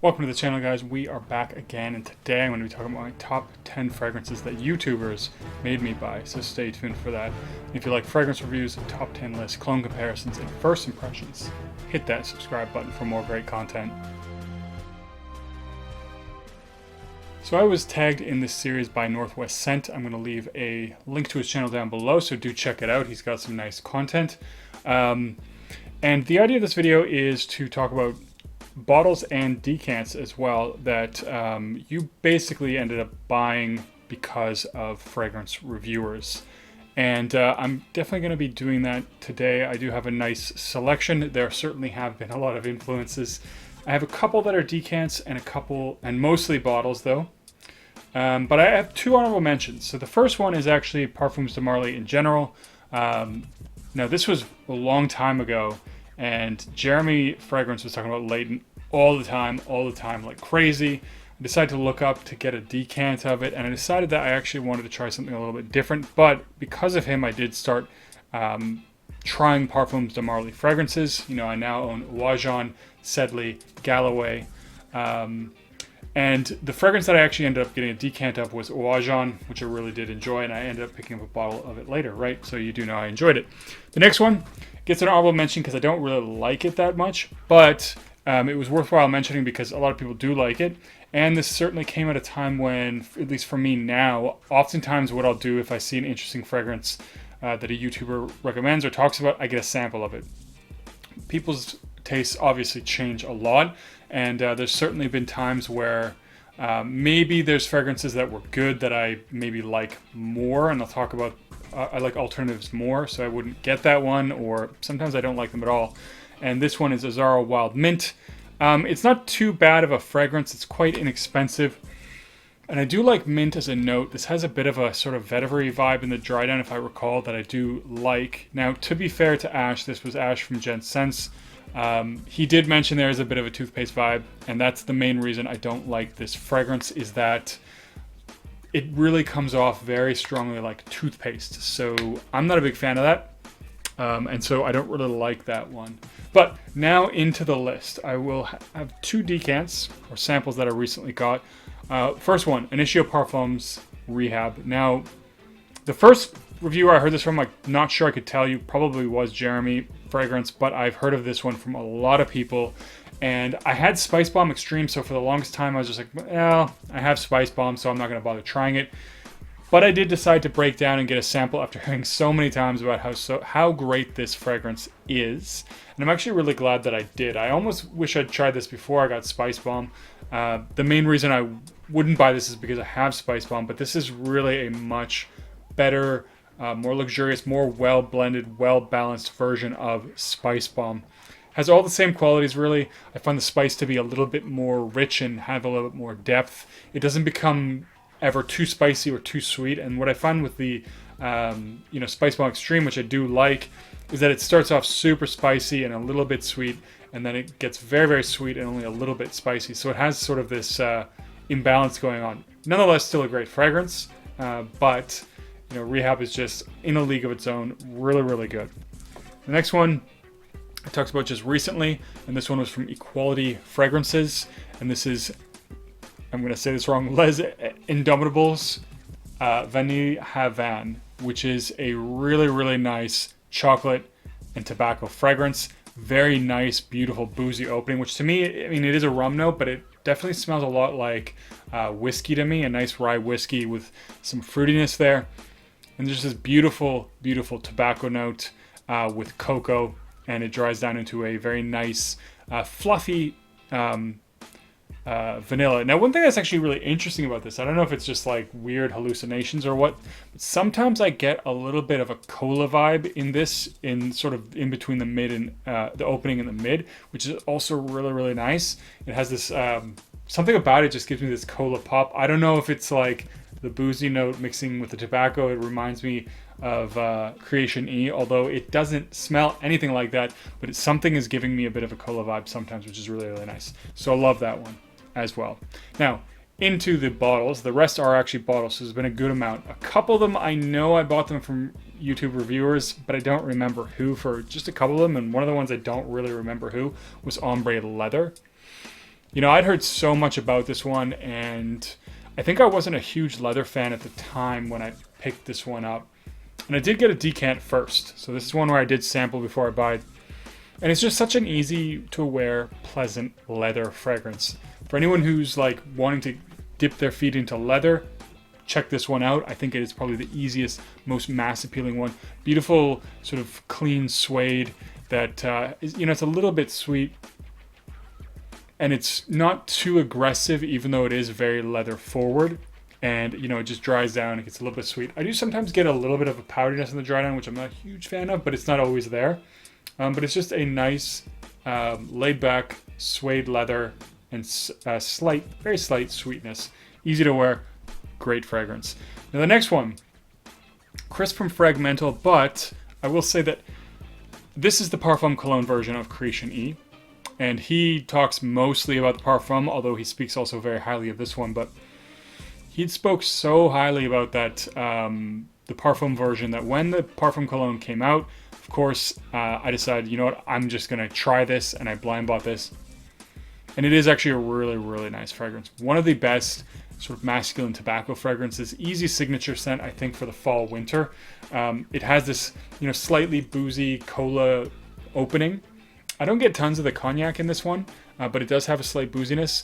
Welcome to the channel, guys. We are back again, and today I'm going to be talking about my top 10 fragrances that YouTubers made me buy, so stay tuned for that. And if you like fragrance reviews, top 10 lists, cologne comparisons, and first impressions, hit that subscribe button for more great content. So I was tagged in this series by Northwest Scent. I'm going to leave a link to his channel down below, so do check it out. He's got some nice content. And the idea of this video is to talk about bottles and decants as well that you basically ended up buying because of fragrance reviewers. And I'm definitely going to be doing that today. I do have a nice selection. There certainly have been a lot of influences. I have a couple that are decants and a couple, and mostly bottles though. But I have two honorable mentions. So the first one is actually Parfums de Marly in general. Now this was a long time ago, and Jeremy Fragrance was talking about Latent all the time, like crazy. I decided to look up to get a decant of it, and I decided that I actually wanted to try something a little bit different. But because of him, I did start trying Parfums de Marly fragrances. You know, I now own Wajan, Sedley, Gallagher. And the fragrance that I actually ended up getting a decant of was Wajan, which I really did enjoy, and I ended up picking up a bottle of it later, right? So you do know I enjoyed it. The next one gets an honorable mention because I don't really like it that much, but it was worthwhile mentioning because a lot of people do like it. And this certainly came at a time when, at least for me now, oftentimes what I'll do if I see an interesting fragrance that a YouTuber recommends or talks about, I get a sample of it. People's tastes obviously change a lot, and there's certainly been times where maybe there's fragrances that were good that I maybe like more, and I'll talk about I like alternatives more, so I wouldn't get that one, or sometimes I don't like them at all. And this one is Azara Wild Mint. It's not too bad of a fragrance. It's quite inexpensive, and I do like mint as a note. This has a bit of a sort of vetivery vibe in the dry down, if I recall, that I do like. Now, to be fair to Ash, this was Ash from Gents. He did mention there is a bit of a toothpaste vibe, and that's the main reason I don't like this fragrance, is that it really comes off very strongly like toothpaste. So I'm not a big fan of that, and so I don't really like that one. But now into the list. I will have two decants, or samples that I recently got. First one, Initio Parfums Rehab. Now, the first reviewer I heard this from, I'm not sure I could tell you, probably was Jeremy Fragrance, but I've heard of this one from a lot of people. And I had Spicebomb Extreme, so for the longest time I was just like, well, I have Spicebomb, so I'm not going to bother trying it. But I did decide to break down and get a sample after hearing so many times about how great this fragrance is. And I'm actually really glad that I did. I almost wish I'd tried this before I got Spicebomb. The main reason I wouldn't buy this is because I have Spicebomb, but this is really a much better, more luxurious, more well-blended, well-balanced version of Spicebomb. Has all the same qualities, really. I find the spice to be a little bit more rich and have a little bit more depth. It doesn't become ever too spicy or too sweet. And what I find with the Spicebomb Extreme, which I do like, is that it starts off super spicy and a little bit sweet, and then it gets very, very sweet and only a little bit spicy. So it has sort of this imbalance going on. Nonetheless, still a great fragrance, but Rehab is just in a league of its own. Really, really good. The next one I talked about just recently, and this one was from Equality Fragrances, and this is, I'm going to say this wrong, Les Indomitables Vanille Havane, which is a really, really nice chocolate and tobacco fragrance. Very nice, beautiful, boozy opening, which to me, I mean, it is a rum note, but it definitely smells a lot like whiskey to me, a nice rye whiskey with some fruitiness there. And there's this beautiful, beautiful tobacco note with cocoa, and it dries down into a very nice, fluffy vanilla. Now, one thing that's actually really interesting about this, I don't know if it's just like weird hallucinations or what, but sometimes I get a little bit of a cola vibe in this, in sort of in between the mid and the opening and the mid, which is also really, really nice. It has this, something about it just gives me this cola pop. I don't know if it's like the boozy note mixing with the tobacco. It reminds me of Creation E, although it doesn't smell anything like that, but something is giving me a bit of a cola vibe sometimes, which is really, really nice. So I love that one as well. Now, into the bottles. The rest are actually bottles, so there's been a good amount. A couple of them, I know I bought them from YouTube reviewers, but I don't remember who for just a couple of them, and one of the ones I don't really remember who was Ombre Leather. You know, I'd heard so much about this one, and I think I wasn't a huge leather fan at the time when I picked this one up. And I did get a decant first. So this is one where I did sample before I buy it. And it's just such an easy to wear, pleasant leather fragrance. For anyone who's like wanting to dip their feet into leather, check this one out. I think it is probably the easiest, most mass appealing one. Beautiful sort of clean suede that is, you know, it's a little bit sweet. And it's not too aggressive, even though it is very leather forward. And, you know, it just dries down. It gets a little bit sweet. I do sometimes get a little bit of a powderiness in the dry down, which I'm not a huge fan of, but it's not always there. But it's just a nice, laid back suede leather and slight, very slight sweetness. Easy to wear, great fragrance. Now the next one, crisp from Fragmental, but I will say that this is the Parfum Cologne version of Creation E. And he talks mostly about the Parfum, although he speaks also very highly of this one. But he spoke so highly about that, the Parfum version, that when the Parfum Cologne came out, of course, I decided, you know what, I'm just going to try this, and I blind bought this. And it is actually a really, really nice fragrance. One of the best sort of masculine tobacco fragrances. Easy signature scent, I think, for the fall, winter. It has this, you know, slightly boozy cola opening. I don't get tons of the cognac in this one, but it does have a slight booziness.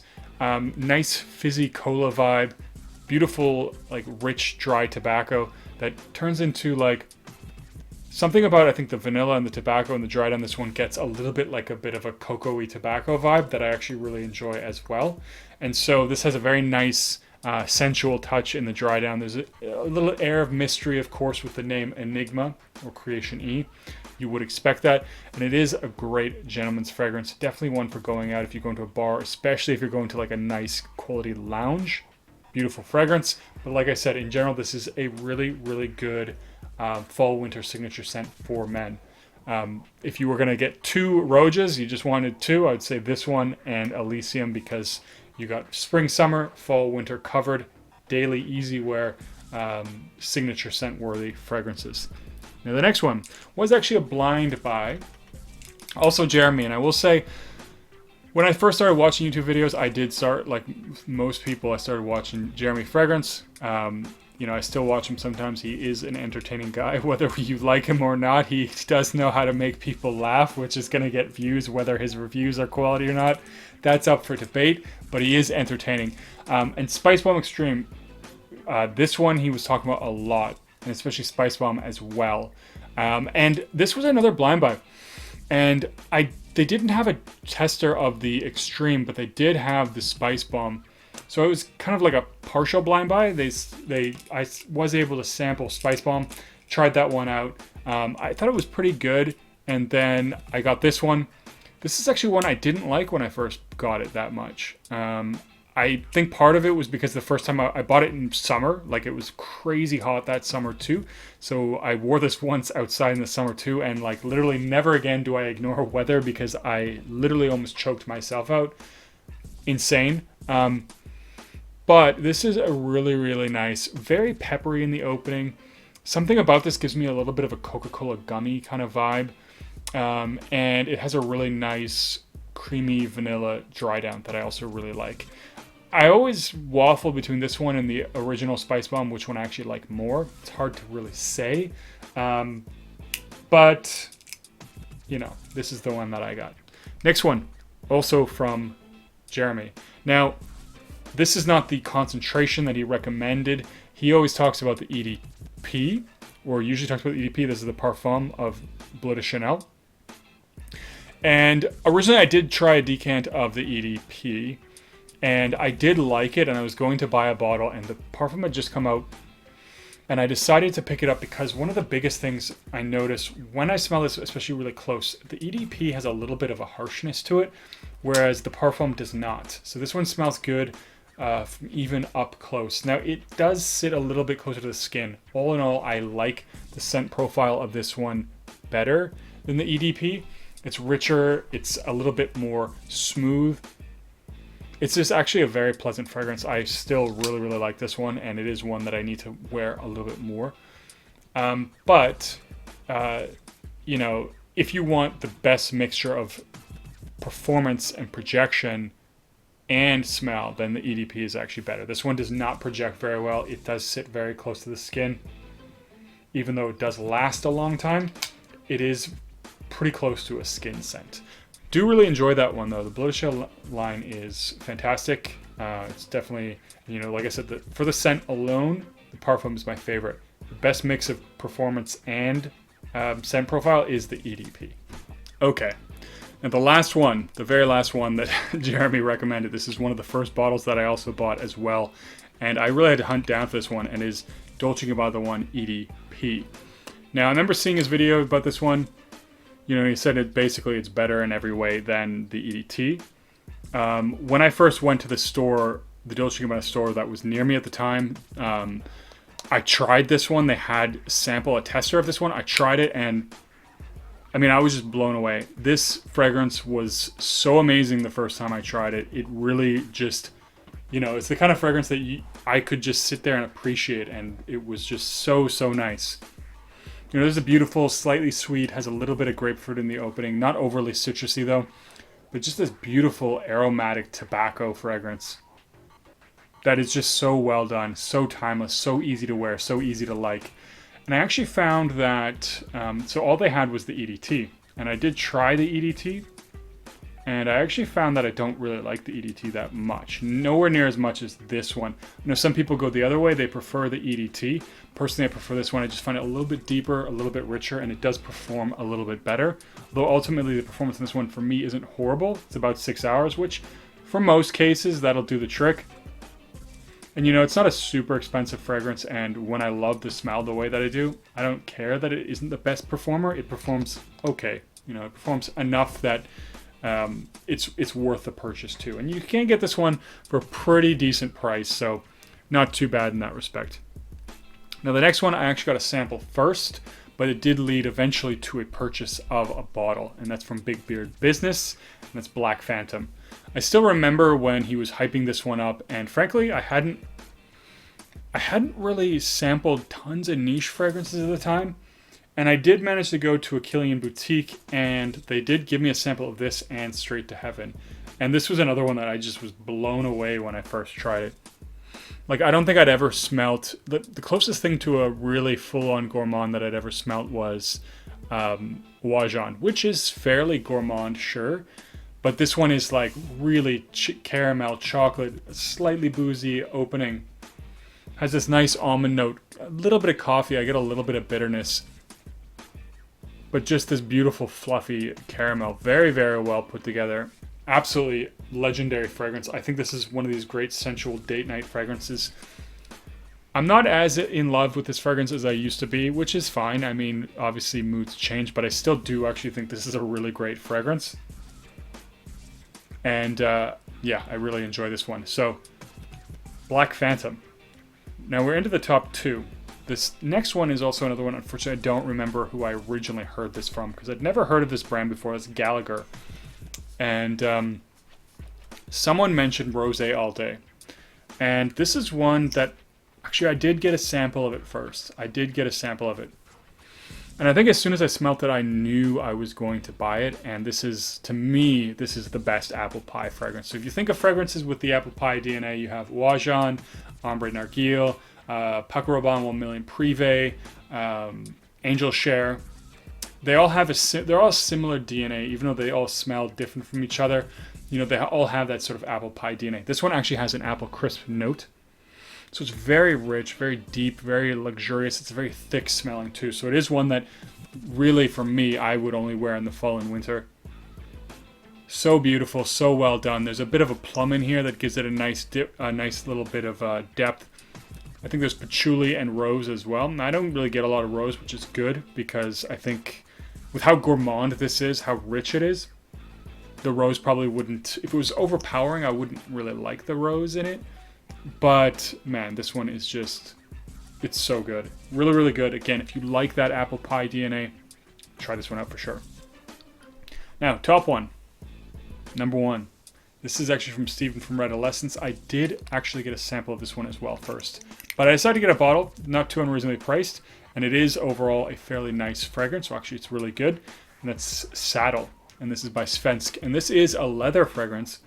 Nice fizzy cola vibe. Beautiful, like, rich, dry tobacco that turns into, like, something about, I think, the vanilla and the tobacco and the dry down. This one gets a little bit like a bit of a cocoa-y tobacco vibe that I actually really enjoy as well. And so this has a very nice, sensual touch in the dry down. There's a little air of mystery, of course, with the name Enigma or Creation E. You would expect that. And it is a great gentleman's fragrance. Definitely one for going out if you go into a bar, especially if you're going to like a nice quality lounge. Beautiful fragrance. But like I said, in general, this is a really, really good fall winter signature scent for men. If you were going to get two Rojas, you just wanted two, I would say this one and Elysium, because you got spring, summer, fall, winter covered, daily, easy wear, signature scent worthy fragrances. Now the next one was actually a blind buy, also Jeremy, and I will say, when I first started watching YouTube videos, I did start, like most people, I started watching Jeremy Fragrance. You know, I still watch him sometimes. He is an entertaining guy, whether you like him or not. He does know how to make people laugh, which is going to get views, whether his reviews are quality or not. That's up for debate, but he is entertaining. And Spicebomb Extreme, this one he was talking about a lot, and especially Spicebomb as well. And this was another blind buy. And they didn't have a tester of the Extreme, but they did have the Spicebomb. So it was kind of like a partial blind buy. I was able to sample Spicebomb, tried that one out. I thought it was pretty good, and then I got this one. This is actually one I didn't like when I first got it that much. I think part of it was because the first time I bought it in summer, like it was crazy hot that summer too. So I wore this once outside in the summer too, and like literally never again do I ignore weather, because I literally almost choked myself out. Insane. But this is a really, really nice, very peppery in the opening. Something about this gives me a little bit of a Coca-Cola gummy kind of vibe. And it has a really nice creamy vanilla dry down that I also really like. I always waffle between this one and the original Spicebomb, which one I actually like more. It's hard to really say. But, you know, this is the one that I got. Next one, also from Jeremy. Now, this is not the concentration that he recommended. He always talks about the EDP, or usually talks about the EDP. This is the Parfum of Bleu de Chanel. And originally I did try a decant of the EDP, and I did like it, and I was going to buy a bottle, and the Parfum had just come out, and I decided to pick it up because one of the biggest things I notice when I smell this, especially really close, the EDP has a little bit of a harshness to it, whereas the Parfum does not. So this one smells good. From even up close. Now it does sit a little bit closer to the skin. All in all, I like the scent profile of this one better than the EDP. It's richer, it's a little bit more smooth. It's just actually a very pleasant fragrance. I still really, really like this one, and it is one that I need to wear a little bit more. But you know, if you want the best mixture of performance and projection, and smell, then the EDP is actually better. This one does not project very well. It does sit very close to the skin. Even though it does last a long time, it is pretty close to a skin scent. Do really enjoy that one though. The Dolce line is fantastic. It's definitely, you know, like I said, for the scent alone, the Parfum is my favorite. The best mix of performance and scent profile is the EDP. Okay. And the last one, the very last one that Jeremy recommended, this is one of the first bottles that I also bought as well. And I really had to hunt down for this one, and is Dolce Gabbana one EDP. Now, I remember seeing his video about this one. You know, he said it's better in every way than the EDT. When I first went to the store, the Dolce Gabbana store that was near me at the time, I tried this one. They had a tester of this one. I tried it, and I mean, I was just blown away. This fragrance was so amazing the first time I tried it. It really just, you know, it's the kind of fragrance that I could just sit there and appreciate, and it was just so, so nice. You know, this is a beautiful, slightly sweet, has a little bit of grapefruit in the opening. Not overly citrusy though, but just this beautiful aromatic tobacco fragrance that is just so well done, so timeless, so easy to wear, so easy to like. And I actually found that, so all they had was the EDT. And I did try the EDT, and I actually found that I don't really like the EDT that much. Nowhere near as much as this one. You know, some people go the other way, they prefer the EDT. Personally, I prefer this one. I just find it a little bit deeper, a little bit richer, and it does perform a little bit better. Though ultimately, the performance in this one for me isn't horrible. It's about 6 hours, which for most cases, that'll do the trick. And you know, it's not a super expensive fragrance, and when I love the smell the way that I do, I don't care that it isn't the best performer. It performs okay. You know, it performs enough that it's worth the purchase too. And you can get this one for a pretty decent price, so not too bad in that respect. Now the next one I actually got a sample first, but it did lead eventually to a purchase of a bottle, and that's from Big Beard Business, and that's Black Phantom. I still remember when he was hyping this one up, and frankly, I hadn't really sampled tons of niche fragrances at the time, and I did manage to go to a Killian boutique, and they did give me a sample of this and Straight to Heaven. And this was another one that I just was blown away when I first tried it. Like, I don't think I'd ever smelt, the closest thing to a really full-on gourmand that I'd ever smelt was Wajan, which is fairly gourmand, sure. But this one is like really caramel, chocolate, slightly boozy opening. Has this nice almond note, a little bit of coffee. I get a little bit of bitterness. But just this beautiful, fluffy caramel. Very, very well put together. Absolutely legendary fragrance. I think this is one of these great sensual date night fragrances. I'm not as in love with this fragrance as I used to be, which is fine. I mean, obviously moods change, but I still do actually think this is a really great fragrance. And yeah, I really enjoy this one. So, Black Phantom. Now we're into the top two. This next one is also another one. Unfortunately, I don't remember who I originally heard this from, because I'd never heard of this brand before. It's Gallagher. And someone mentioned Rosé All Day. And this is one that, actually, I did get a sample of it first. I did get a sample of it. And I think as soon as I smelt it, I knew I was going to buy it. And this is, to me, this is the best apple pie fragrance. So if you think of fragrances with the apple pie DNA, you have Wajan, Ombre Narguil, Paco Rabanne 1 Million Privé, Angel Share. They all have they're all similar DNA, even though they all smell different from each other. You know, they all have that sort of apple pie DNA. This one actually has an apple crisp note. So it's very rich, very deep, very luxurious. It's very thick smelling too. So it is one that really, for me, I would only wear in the fall and winter. So beautiful, so well done. There's a bit of a plum in here that gives it a nice little bit of depth. I think there's patchouli and rose as well. Now, I don't really get a lot of rose, which is good, because I think with how gourmand this is, how rich it is, the rose probably wouldn't, if it was overpowering, I wouldn't really like the rose in it. But man, this one is just, it's so good. Really, really good. Again, if you like that apple pie DNA, try this one out for sure. Now, top one. Number one. This is actually from Steven from Redolessence. I did actually get a sample of this one as well first. But I decided to get a bottle, not too unreasonably priced. And it is overall a fairly nice fragrance. So actually it's really good. And that's Saddle. And this is by Svensk. And this is a leather fragrance.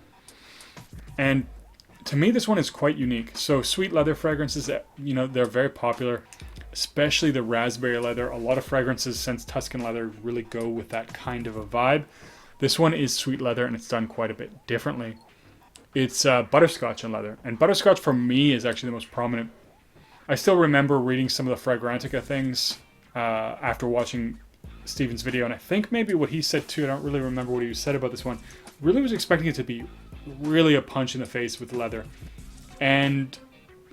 And to me, this one is quite unique. So sweet leather fragrances, you know, they're very popular, especially the raspberry leather. A lot of fragrances since Tuscan leather really go with that kind of a vibe. This one is sweet leather, and it's done quite a bit differently. It's butterscotch and leather. And butterscotch for me is actually the most prominent. I still remember reading some of the Fragrantica things after watching Steven's video, and I think maybe what he said too, I don't really remember what he said about this one. Really was expecting it to be really a punch in the face with leather. And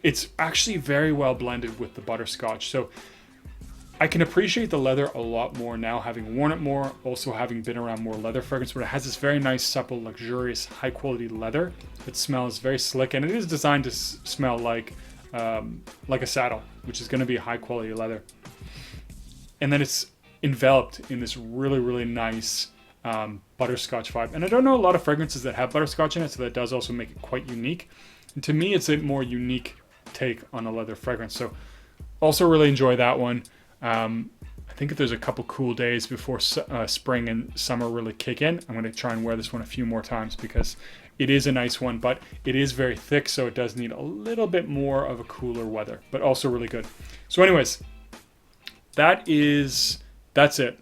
it's actually very well blended with the butterscotch. So I can appreciate the leather a lot more now, having worn it more, also having been around more leather fragrance, but it has this very nice, supple, luxurious, high-quality leather that smells very slick, and it is designed to smell like a saddle, which is going to be a high-quality leather. And then it's enveloped in this really, really nice butterscotch vibe. And I don't know a lot of fragrances that have butterscotch in it, so that does also make it quite unique. And to me, it's a more unique take on a leather fragrance. So also really enjoy that one. I think if there's a couple cool days before spring and summer really kick in, I'm going to try and wear this one a few more times because it is a nice one, but it is very thick, so it does need a little bit more of a cooler weather, but also really good. So anyways, that's it.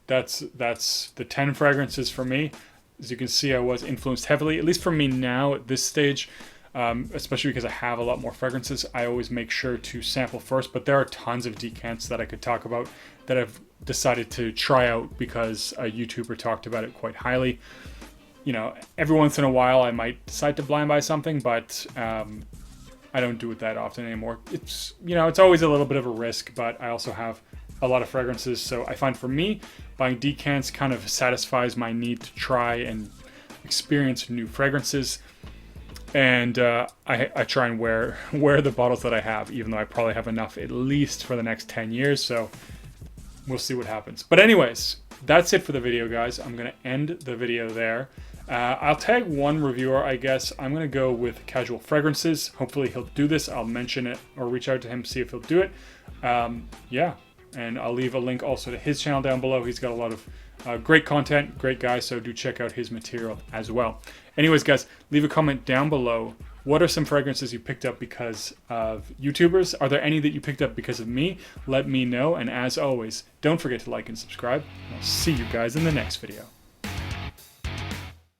That's the 10 fragrances for me. As you can see, I was influenced heavily, at least for me now at this stage. Especially because I have a lot more fragrances, I always make sure to sample first, but there are tons of decants that I could talk about that I've decided to try out because a YouTuber talked about it quite highly. You know, every once in a while I might decide to blind buy something, but I don't do it that often anymore. It's, you know, it's always a little bit of a risk, but I also have a lot of fragrances, so I find for me, buying decants kind of satisfies my need to try and experience new fragrances. And I try and wear the bottles that I have, even though I probably have enough at least for the next 10 years. So we'll see what happens. But anyways, that's it for the video, guys. I'm going to end the video there. I'll tag one reviewer, I guess. I'm going to go with Casual Fragrances. Hopefully he'll do this. I'll mention it or reach out to him, see if he'll do it. Yeah, and I'll leave a link also to his channel down below. He's got a lot of great content, great guy, so do check out his material as well. Anyways, guys, leave a comment down below. What are some fragrances you picked up because of YouTubers? Are there any that you picked up because of me? Let me know, and as always, don't forget to like and subscribe. I'll see you guys in the next video.